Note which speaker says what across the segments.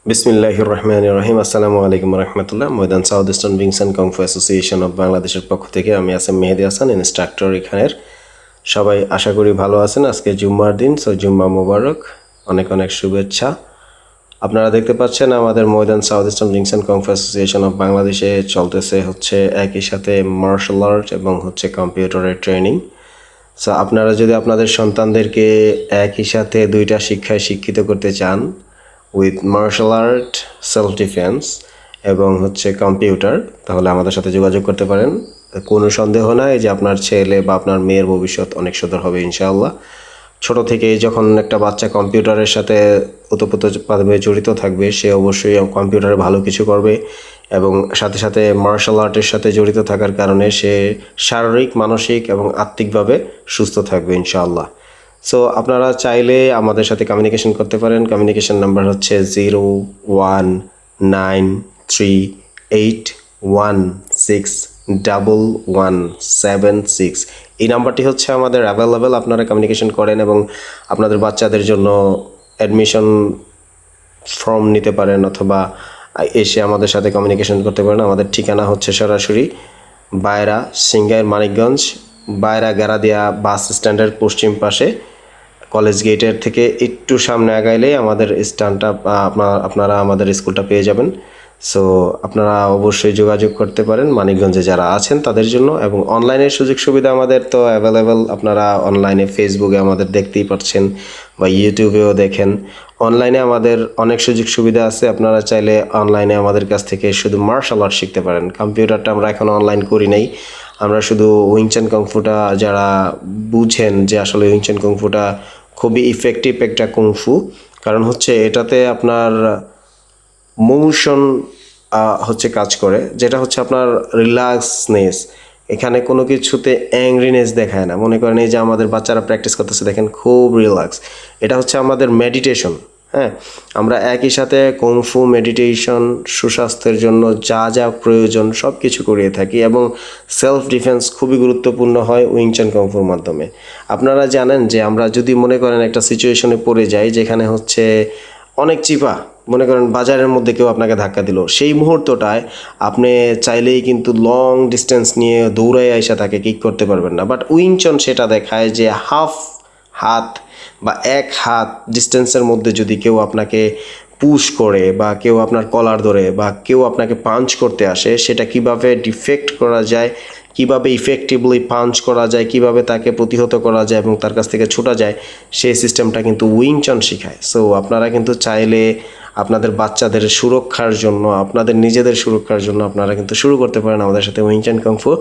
Speaker 1: বিসমিল্লাহির রহমানির রহিম। আসসালামু আলাইকুম রহমতুল্লাহ। Maidan south eastern wings and kung fu association of বাংলাদেশের পক্ষ থেকে আমি আসাম মেহেদি হাসান, ইনস্ট্রাক্টর এখানের। সবাই আশা করি ভালো আছেন। আজকে জুম্মার দিন, সো জুম্মা মোবারক, অনেক অনেক শুভেচ্ছা। আপনারা দেখতে পাচ্ছেন আমাদের Maidan south eastern wings and kung fu association of বাংলাদেশে চলতেছে হচ্ছে একই সাথে মার্শাল আর্ট এবং হচ্ছে কম্পিউটারের ট্রেনিং। সো আপনারা যদি আপনাদের সন্তানদেরকে একই সাথে দুইটা শিক্ষায় শিক্ষিত করতে চান, with martial art, self defence এবং হচ্ছে কম্পিউটার, তাহলে আমাদের সাথে যোগাযোগ করতে পারেন। কোনো সন্দেহ নাই যে আপনার ছেলে বা আপনার মেয়ের ভবিষ্যৎ অনেক সুন্দর হবে ইনশাআল্লাহ। ছোট থেকেই যখন একটা বাচ্চা কম্পিউটারের সাথে ওতপ্রোতভাবে জড়িত থাকবে, সে অবশ্যই কম্পিউটারে ভালো কিছু করবে এবং সাথে সাথে মার্শাল আর্টের সাথে জড়িত থাকার কারণে সে শারীরিক, মানসিক এবং আত্মিকভাবে সুস্থ থাকবে ইনশাআল্লাহ। সো আপনারা চাইলে আমাদের সাথে কমিউনিকেশন করতে পারেন। কমিউনিকেশন নাম্বার হচ্ছে 019381611176। এই নাম্বারটি হচ্ছে আমাদের অ্যাভেলেবেল। আপনারা কমিউনিকেশন করেন এবং আপনাদের বাচ্চাদের জন্য অ্যাডমিশন ফর্ম নিতে পারেন অথবা এসে আমাদের সাথে কমিউনিকেশন করতে পারেন। আমাদের ঠিকানা হচ্ছে সরাসরি বায়রা, সিংগাইর, মানিকগঞ্জ, বায়রা গারাদিয়া বাস স্ট্যান্ডের পশ্চিম পাশে, কলেজ গেটের থেকে একটু সামনে আগাইলেই আমাদের স্ট্যান্ডটা, আপনারা আমাদের স্কুলটা পেয়ে যাবেন। সো আপনারা অবশ্যই যোগাযোগ করতে পারেন মানিকগঞ্জে যারা আছেন তাদের জন্য। এবং অনলাইনের সুযোগ সুবিধা আমাদের তো অ্যাভেলেবেল। আপনারা অনলাইনে ফেসবুকে আমাদের দেখতেই পাচ্ছেন বা ইউটিউবেও দেখেন। অনলাইনে আমাদের অনেক সুযোগ সুবিধা আছে। আপনারা চাইলে অনলাইনে আমাদের কাছ থেকে শুধু মার্শাল আর্ট শিখতে পারেন। কম্পিউটারটা আমরা এখন অনলাইন করি নাই। আমরা শুধু উইং চান কুংফুটা, যারা বুঝেন যে আসলে উইং চান কুংফুটা খুবই ইফেক্টিভ একটা কুংফু, কারণ হচ্ছে এটাতে আপনার মোশন হচ্ছে কাজ করে, যেটা হচ্ছে আপনার রিল্যাক্সনেস। এখানে কোনো কিছুতে অ্যাংরিনেস দেখায় না। মনে করেন এই যে আমাদের বাচ্চারা প্র্যাকটিস করতেছে, দেখেন খুব রিল্যাক্স। এটা হচ্ছে আমাদের মেডিটেশন। হ্যাঁ, আমরা একই সাথে কুংফু, মেডিটেশন, সুস্বাস্থ্যের জন্য যা যা প্রয়োজন সব কিছু করিয়ে থাকি এবং সেলফ ডিফেন্স খুবই গুরুত্বপূর্ণ হয় উইং চান কুংফুর মাধ্যমে। আপনারা জানেন যে আমরা যদি মনে করেন একটা সিচুয়েশনে পড়ে যাই যেখানে হচ্ছে অনেক চিপা, মনে করেন বাজারের মধ্যে কেউ আপনাকে ধাক্কা দিল, সেই মুহূর্তটায় আপনি চাইলেই কিন্তু লং ডিস্টেন্স নিয়ে দৌড়াই আইসা তাকে কিক করতে পারবেন না। বাট উইং চান সেটা দেখায় যে হাফ হাত বা এক হাত ডিস্টেন্সের মধ্যে যদি কেউ আপনাকে পুশ করে বা কেউ আপনার কলার ধরে বা কেউ আপনাকে পাঞ্চ করতে আসে, সেটা কিভাবে ডিফেক্ট করা যায়, কিভাবে ইফেক্টিভলি পাঞ্চ করা যায়, কিভাবে তাকে প্রতিহত করা যায় এবং তার কাছ থেকে ছোটা যায়, সেই সিস্টেমটা কিন্তু উইং চান শেখায়। সো আপনারা কিন্তু চাইলে আপনাদের বাচ্চাদের সুরক্ষার জন্য, আপনাদের নিজেদের সুরক্ষার জন্য আপনারা কিন্তু শুরু করতে পারেন আমাদের সাথে উইং চান কুংফু।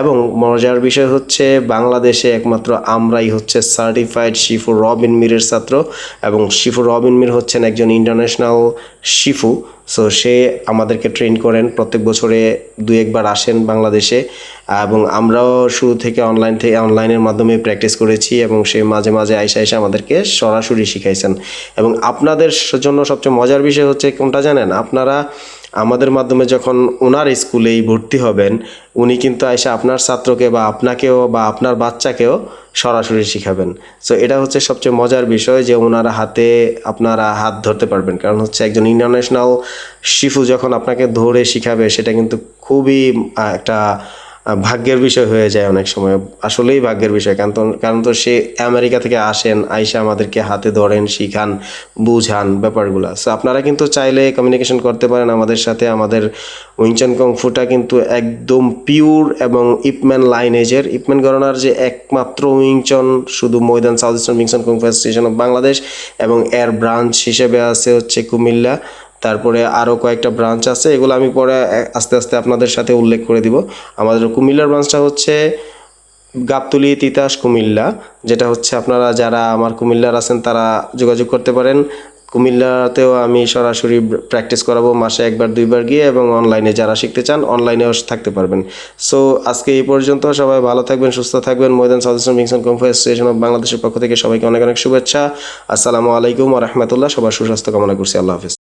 Speaker 1: এবং মজার বিষয় হচ্ছে বাংলাদেশে একমাত্র আমরাই হচ্ছে সার্টিফাইড শিফু রবিন মিরের ছাত্র এবং শিফু রবিন মির হচ্ছেন একজন ইন্টারন্যাশনাল শিফু। সো সে আমাদেরকে ট্রেন করেন, প্রত্যেক বছরে 2-1বার আসেন বাংলাদেশে এবং আমরাও শুরু থেকে অনলাইনের মাধ্যমে প্র্যাকটিস করেছি এবং সে মাঝে মাঝে আইসা আমাদেরকে সরাসরি শিখাইছেন। এবং আপনাদের জন্য সবচেয়ে মজার বিষয় হচ্ছে কোনটা জানেন? আপনারা আমাদের মাধ্যমে যখন ওনার স্কুলেই ভর্তি হবেন, উনি কিন্তু আইসা আপনার ছাত্রকে বা আপনাকেও বা আপনার বাচ্চাকেও সরাসরি শিখাবেন। সো এটা হচ্ছে সবচেয়ে মজার বিষয় যে ওনারা আপনারা হাত ধরতে পারবেন, কারণ হচ্ছে একজন ইন্টারন্যাশনাল শিফু যখন আপনাকে ধরে শিখাবে সেটা কিন্তু খুবই একটা ভাগ্যের বিষয় হয়ে যায় অনেক সময়। আসলেই ভাগ্যের বিষয়, কারণ তো সে আমেরিকা থেকে আসেন, আইসা আমাদেরকে হাতে ধরেন, শিখান, বুঝান ব্যাপারগুলো। সো আপনারা কিন্তু চাইলে কমিউনিকেশন করতে পারেন আমাদের সাথে। আমাদের উইং চান কুংফুটা কিন্তু একদম পিওর এবং ইপম্যান লাইনেজের, ইপম্যান ঘরানার যে একমাত্র উইং চান শুধু ময়দান সাউথ ইস্টার্ন উইং চান কুংফু অ্যাসোসিয়েশন অফ বাংলাদেশ, এবং এর ব্রাঞ্চ হিসেবে আছে হচ্ছে কুমিল্লা, তারপরে আরও কয়েকটা ব্রাঞ্চ আছে, এগুলো আমি পরে আস্তে আস্তে আপনাদের সাথে উল্লেখ করে দিব। আমাদের কুমিল্লার ব্রাঞ্চটা হচ্ছে গাবতলী, তিতাস, কুমিল্লা, যেটা হচ্ছে আপনারা যারা আমার কুমিল্লার আছেন তারা যোগাযোগ করতে পারেন। কুমিল্লাতেও আমি সরাসরি প্র্যাকটিস করাবো মাসে 1-2বার গিয়ে, এবং অনলাইনে যারা শিখতে চান অনলাইনেও থাকতে পারবেন। সো আজকে এই পর্যন্ত। সবাই ভালো থাকবেন, সুস্থ থাকবেন। ময়দান সাউথ ইস্টার্ন উইং চান কুংফু অ্যাসোসিয়েশন অফ বাংলাদেশের পক্ষ থেকে সবাইকে অনেক অনেক শুভেচ্ছা। আসসালামু আলাইকুম ওয়া রাহমাতুল্লাহ। সবার সুস্বাস্থ্য কামনা করছি। আল্লাহ হাফেজ।